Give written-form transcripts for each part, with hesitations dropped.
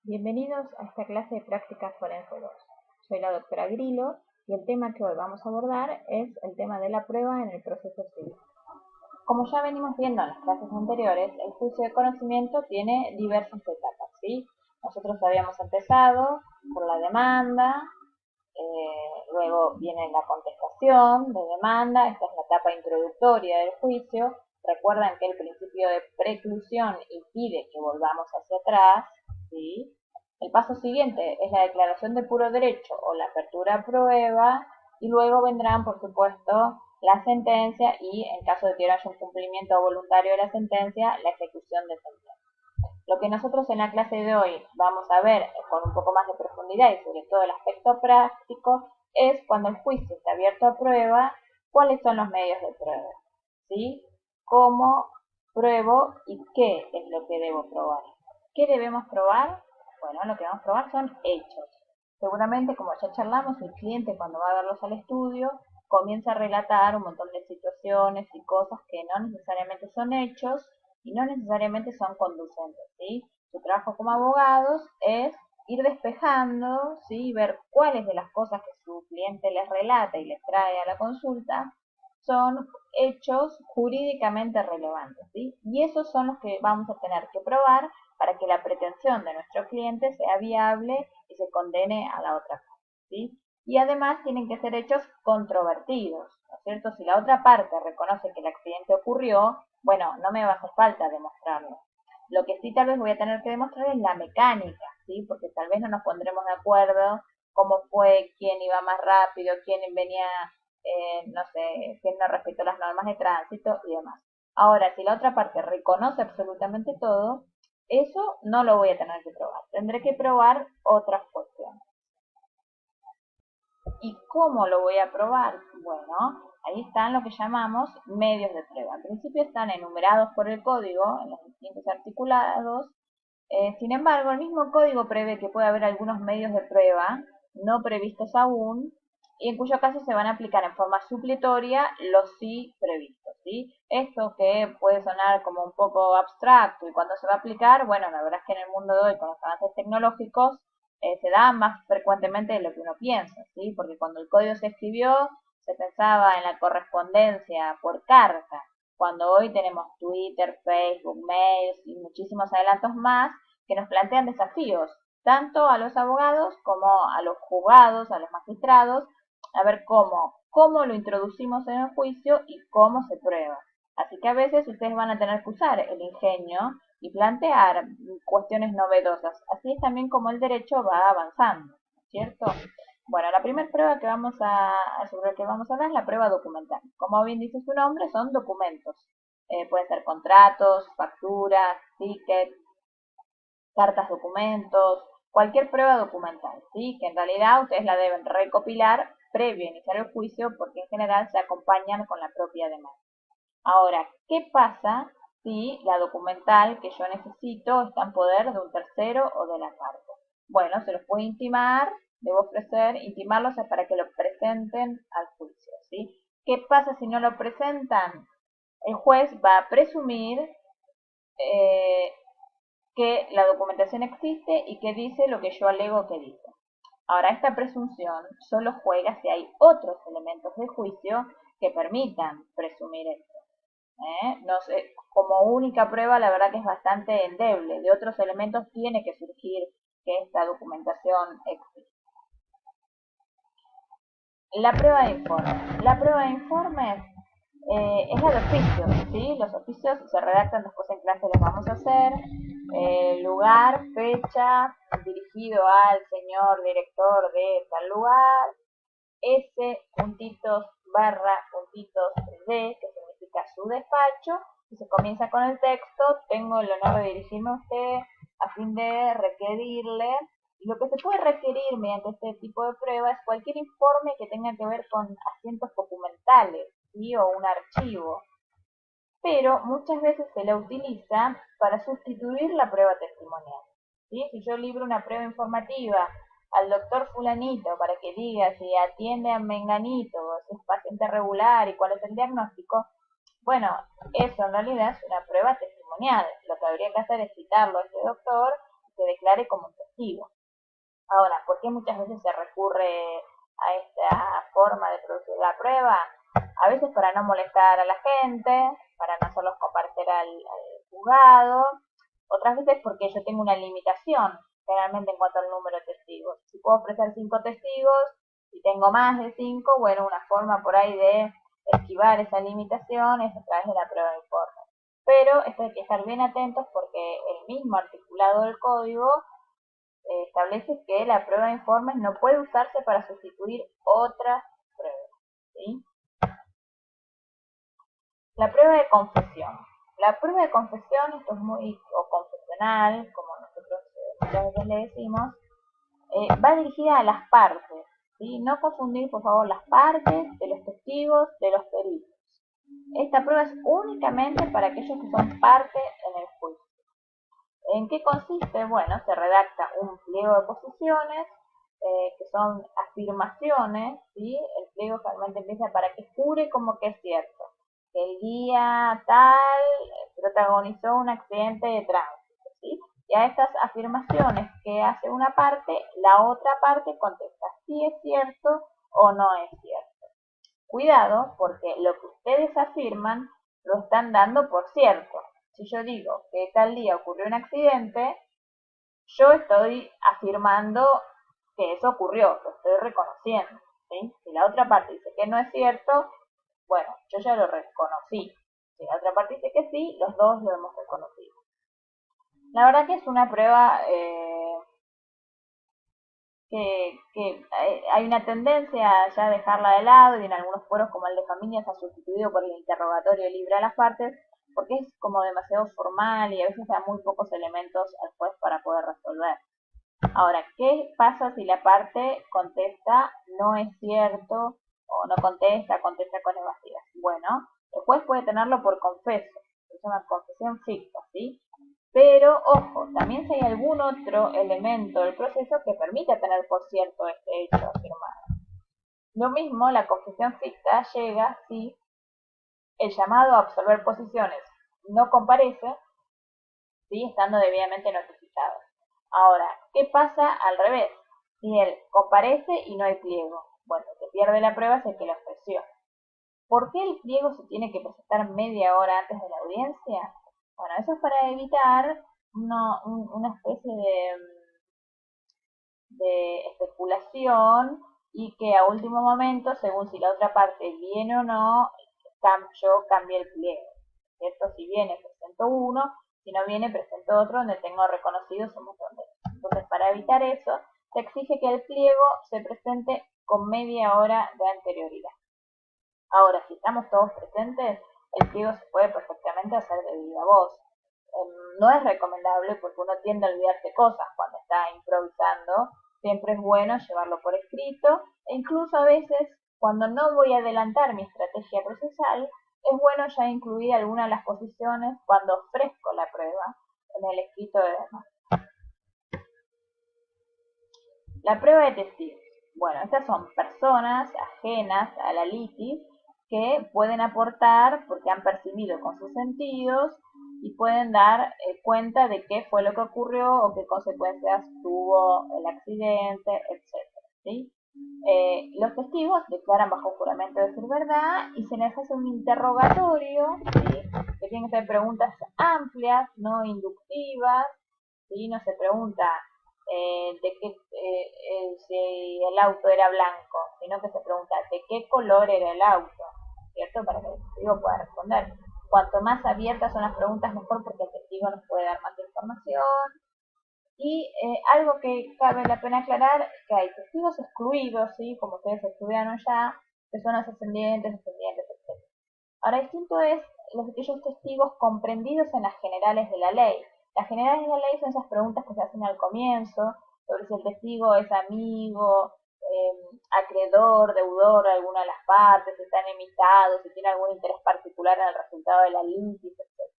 Bienvenidos a esta clase de práctica forense 2. Soy la doctora Grillo y el tema que hoy vamos a abordar es el tema de la prueba en el proceso civil. Como ya venimos viendo en las clases anteriores, el juicio de conocimiento tiene diversas etapas, ¿sí? Nosotros habíamos empezado por la demanda, luego viene la contestación de demanda, esta es la etapa introductoria del juicio. Recuerden que el principio de preclusión impide que volvamos hacia atrás, ¿sí? El paso siguiente es la declaración de puro derecho o la apertura a prueba, y luego vendrán, por supuesto, la sentencia y, en caso de que no haya un cumplimiento voluntario de la sentencia, la ejecución de sentencia. Lo que nosotros en la clase de hoy vamos a ver con un poco más de profundidad y sobre todo el aspecto práctico es cuando el juicio está abierto a prueba, cuáles son los medios de prueba, ¿sí? ¿Cómo pruebo y qué es lo que debo probar? ¿Qué debemos probar? Bueno, lo que vamos a probar son hechos. Seguramente, como ya charlamos, el cliente cuando va a verlos al estudio comienza a relatar un montón de situaciones y cosas que no necesariamente son hechos y no necesariamente son conducentes, ¿sí? Su trabajo como abogados es ir despejando, ¿sí? Ver cuáles de las cosas que su cliente les relata y les trae a la consulta son hechos jurídicamente relevantes, ¿sí? Y esos son los que vamos a tener que probar para que la pretensión de nuestro cliente sea viable y se condene a la otra parte, ¿sí? Y además tienen que ser hechos controvertidos, ¿no es cierto? Si la otra parte reconoce que el accidente ocurrió, bueno, no me va a hacer falta demostrarlo. Lo que sí tal vez voy a tener que demostrar es la mecánica, ¿sí? Porque tal vez no nos pondremos de acuerdo cómo fue, quién iba más rápido, quién venía, no sé, quién no respetó las normas de tránsito y demás. Ahora, si la otra parte reconoce absolutamente todo, eso no lo voy a tener que probar. Tendré que probar otras cuestiones. ¿Y cómo lo voy a probar? Bueno, ahí están lo que llamamos medios de prueba. Al principio están enumerados por el código en los distintos articulados. Sin embargo, el mismo código prevé que puede haber algunos medios de prueba no previstos aún y en cuyo caso se van a aplicar en forma supletoria los sí previstos, ¿sí? Esto que puede sonar como un poco abstracto y cuando se va a aplicar, bueno, la verdad es que en el mundo de hoy con los avances tecnológicos se da más frecuentemente de lo que uno piensa, ¿sí? Porque cuando el código se escribió se pensaba en la correspondencia por carta, cuando hoy tenemos Twitter, Facebook, mails y muchísimos adelantos más que nos plantean desafíos, tanto a los abogados como a los juzgados, a los magistrados, a ver cómo lo introducimos en el juicio y cómo se prueba. Así que a veces ustedes van a tener que usar el ingenio y plantear cuestiones novedosas. Así es también como el derecho va avanzando, ¿cierto? Bueno, la primera prueba que sobre la que vamos a hablar es la prueba documental. Como bien dice su nombre, son documentos. Pueden ser contratos, facturas, tickets, cartas documentos, cualquier prueba documental, ¿sí? Que en realidad ustedes la deben recopilar previo a iniciar el juicio porque en general se acompañan con la propia demanda. Ahora, ¿qué pasa si la documental que yo necesito está en poder de un tercero o de la parte? Bueno, se los puede intimar, debo ofrecer, intimarlos para que lo presenten al juicio, ¿sí? ¿Qué pasa si no lo presentan? El juez va a presumir que la documentación existe y que dice lo que yo alego que dice. Ahora, esta presunción solo juega si hay otros elementos de juicio que permitan presumir esto. No sé, como única prueba la verdad que es bastante endeble. De otros elementos tiene que surgir que esta documentación existe. La prueba de informes. La prueba de informes es la de oficios, ¿sí? Los oficios se redactan, después en clase los vamos a hacer. Lugar, fecha, dirigido al señor director de tal lugar. S, puntitos, barra, puntitos, D, que significa su despacho, y se comienza con el texto: tengo el honor de dirigirme a usted a fin de requerirle. Y lo que se puede requerir mediante este tipo de prueba es cualquier informe que tenga que ver con asientos documentales, ¿sí? O un archivo. Pero muchas veces se la utiliza para sustituir la prueba testimonial, ¿sí? Si yo libro una prueba informativa al doctor fulanito para que diga si atiende a menganito, si es paciente regular y cuál es el diagnóstico, bueno, eso en realidad es una prueba testimonial. Lo que habría que hacer es citarlo a ese doctor y que declare como un testigo. testigo. Ahora, ¿por qué muchas veces se recurre a esta forma de producir la prueba? A veces para no molestar a la gente, para no hacerlos comparecer al juzgado, otras veces porque yo tengo una limitación, generalmente en cuanto al número de testigos. Si puedo ofrecer 5 testigos, si tengo más de 5, bueno, una forma por ahí de esquivar esa limitación es a través de la prueba de informe. Pero esto hay que estar bien atentos porque el mismo articulado del código establece que la prueba de informes no puede usarse para sustituir otras pruebas, ¿sí? La prueba de confesión. La prueba de confesión, esto es muy, o confesional, como nosotros muchas veces le decimos, va dirigida a las partes, ¿sí? No confundir, por favor, las partes de los testigos de los peritos. Esta prueba es únicamente para aquellos que son parte en el juicio. ¿En qué consiste? Bueno, se redacta un pliego de posiciones, que son afirmaciones, ¿sí? El pliego realmente empieza para que jure como que es cierto, que el día tal protagonizó un accidente de tránsito, ¿sí? Y a estas afirmaciones que hace una parte, la otra parte contesta si es cierto o no es cierto. Cuidado, porque lo que ustedes afirman lo están dando por cierto. Si yo digo que tal día ocurrió un accidente, yo estoy afirmando que eso ocurrió, lo estoy reconociendo, ¿sí? Si la otra parte dice que no es cierto, bueno, yo ya lo reconocí. Si la otra parte dice que sí, los dos lo hemos reconocido. La verdad que es una prueba que hay una tendencia a ya dejarla de lado y en algunos foros como el de familia se ha sustituido por el interrogatorio libre a las partes porque es como demasiado formal y a veces da muy pocos elementos al juez para poder resolver. Ahora, ¿qué pasa si la parte contesta no es cierto o no contesta, contesta con evasivas? Bueno, el juez puede tenerlo por confeso, se llama confesión ficta, ¿sí? Pero, ojo, también si hay algún otro elemento del proceso que permita tener por cierto este hecho afirmado. Lo mismo, la confesión ficta llega si el llamado a absolver posiciones no comparece, ¿sí? Estando debidamente notificado. Ahora, ¿qué pasa al revés? Si él comparece y no hay pliego. Bueno, el que pierde la prueba es el que la ofreció. ¿Por qué el pliego se tiene que presentar media hora antes de la audiencia? Bueno, eso es para evitar una especie de especulación y que a último momento, según si la otra parte viene o no, yo cambie el pliego, ¿cierto? Si viene, presento uno, si no viene, presento otro donde tengo reconocidos un montón de ellos. Entonces, para evitar eso, se exige que el pliego se presente con media hora de anterioridad. Ahora, si estamos todos presentes, el pliego se puede perfectamente hacer de viva voz. No es recomendable porque uno tiende a olvidarse cosas cuando está improvisando. Siempre es bueno llevarlo por escrito e incluso a veces, cuando no voy a adelantar mi estrategia procesal, es bueno ya incluir alguna de las posiciones cuando ofrezco la prueba en el escrito de demás. La prueba de testigos. Bueno, estas son personas ajenas a la litis que pueden aportar porque han percibido con sus sentidos y pueden dar cuenta de qué fue lo que ocurrió o qué consecuencias tuvo el accidente, etc. ¿Sí? Los testigos declaran bajo juramento de decir verdad y se les hace un interrogatorio, ¿sí? Que tienen que ser preguntas amplias, no inductivas, ¿sí? No se pregunta si el auto era blanco, sino que se pregunta de qué color era el auto, ¿cierto? Para que el testigo pueda responder. Cuanto más abiertas son las preguntas, mejor, porque el testigo nos puede dar más información. Y algo que cabe la pena aclarar es que hay testigos excluidos, ¿sí? Como ustedes estudiaron ya, que son los ascendientes, etc. Ahora, distinto es aquellos testigos comprendidos en las generales de la ley. Las generales de la ley son esas preguntas que se hacen al comienzo, sobre si el testigo es amigo, acreedor, deudor de alguna de las partes, si está enemitado, si tiene algún interés particular en el resultado de la litis, etc.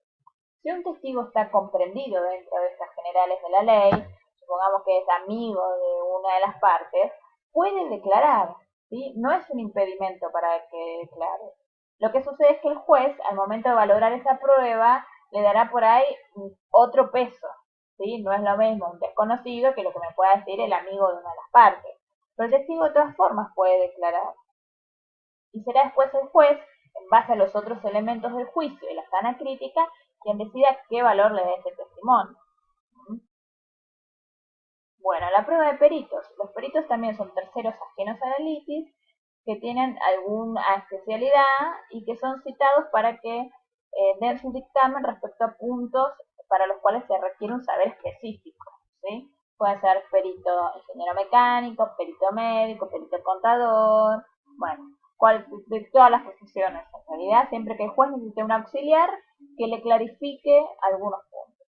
Si un testigo está comprendido dentro de estas generales de la ley, supongamos que es amigo de una de las partes, puede declarar, ¿sí? No es un impedimento para que declare. Lo que sucede es que el juez, al momento de valorar esa prueba, le dará por ahí otro peso, ¿sí? No es lo mismo un desconocido que lo que me pueda decir el amigo de una de las partes. Pero el testigo de todas formas puede declarar. Y será después el juez, en base a los otros elementos del juicio y la sana crítica, quien decida qué valor le da este testimonio. Bueno, la prueba de peritos. Los peritos también son terceros ajenos a la litis que tienen alguna especialidad y que son citados para que den su dictamen respecto a puntos para los cuales se requiere un saber específico, ¿sí? Puede ser perito ingeniero mecánico, perito médico, perito contador, bueno, de todas las profesiones. En realidad, siempre que el juez necesite un auxiliar que le clarifique algunos puntos.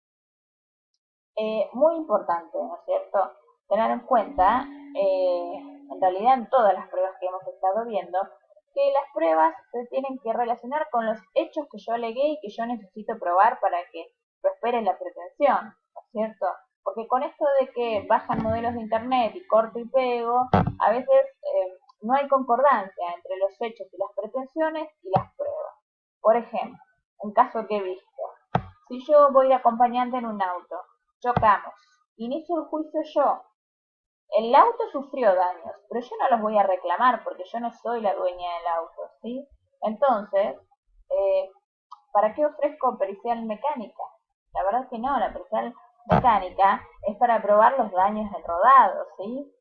Muy importante, ¿no es cierto?, tener en cuenta, en realidad en todas las pruebas que hemos estado viendo, que las pruebas se tienen que relacionar con los hechos que yo alegué y que yo necesito probar para que prospere la pretensión, ¿no es cierto? Porque con esto de que bajan modelos de internet y corto y pego, a veces no hay concordancia entre los hechos y las pretensiones y las pruebas. Por ejemplo, un caso que he visto. Si yo voy de acompañante en un auto, chocamos, inicio el juicio yo. El auto sufrió daños, pero yo no los voy a reclamar porque yo no soy la dueña del auto, ¿sí? Entonces, ¿para qué ofrezco pericial mecánica? La verdad es que no, la pericial mecánica es para probar los daños del rodado, ¿sí?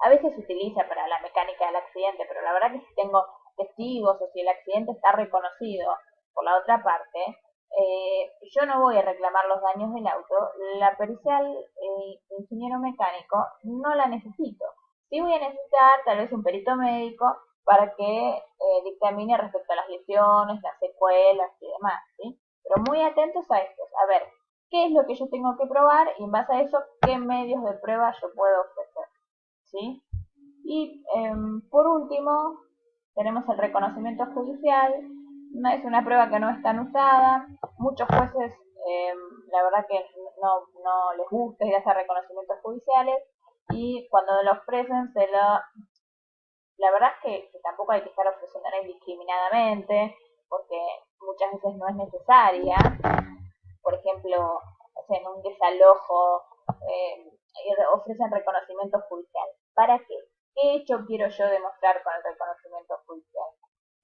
A veces se utiliza para la mecánica del accidente, pero la verdad que si tengo testigos o si el accidente está reconocido por la otra parte, yo no voy a reclamar los daños del auto. La pericial ingeniero mecánico no la necesito. Sí voy a necesitar tal vez un perito médico para que dictamine respecto a las lesiones, las secuelas y demás, ¿sí? Pero muy atentos a estos. A ver, ¿qué es lo que yo tengo que probar? Y en base a eso, ¿qué medios de prueba yo puedo ofrecer? ¿Sí? Y por último, tenemos el reconocimiento judicial. No es una prueba que no es tan usada. Muchos jueces, la verdad que no les gusta ir a hacer reconocimientos judiciales y cuando lo ofrecen la verdad es que tampoco hay que estar ofreciéndola indiscriminadamente porque muchas veces no es necesaria. Por ejemplo, en un desalojo ofrecen reconocimiento judicial. ¿Para qué? ¿Qué hecho quiero yo demostrar con el reconocimiento judicial?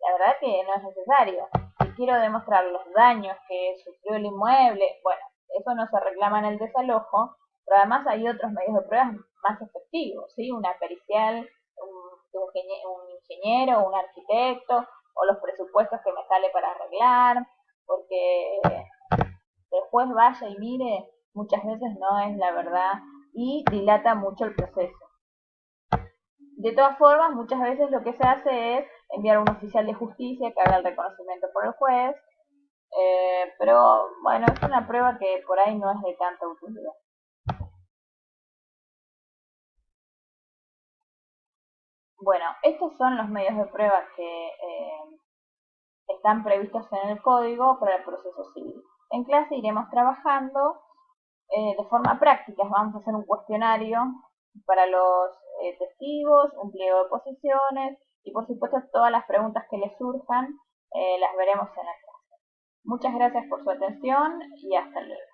La verdad que no es necesario. Si quiero demostrar los daños que sufrió el inmueble, bueno, eso no se reclama en el desalojo, pero además hay otros medios de pruebas más efectivos, ¿sí? Una pericial, un ingeniero, un arquitecto, o los presupuestos que me sale para arreglar, porque el juez vaya y mire, muchas veces no es la verdad y dilata mucho el proceso. De todas formas, muchas veces lo que se hace es enviar a un oficial de justicia que haga el reconocimiento por el juez, pero bueno, es una prueba que por ahí no es de tanta utilidad. Bueno, estos son los medios de prueba que están previstos en el código para el proceso civil. En clase iremos trabajando de forma práctica. Vamos a hacer un cuestionario para los testigos, un pliego de posiciones y por supuesto todas las preguntas que les surjan las veremos en la clase. Muchas gracias por su atención y hasta luego.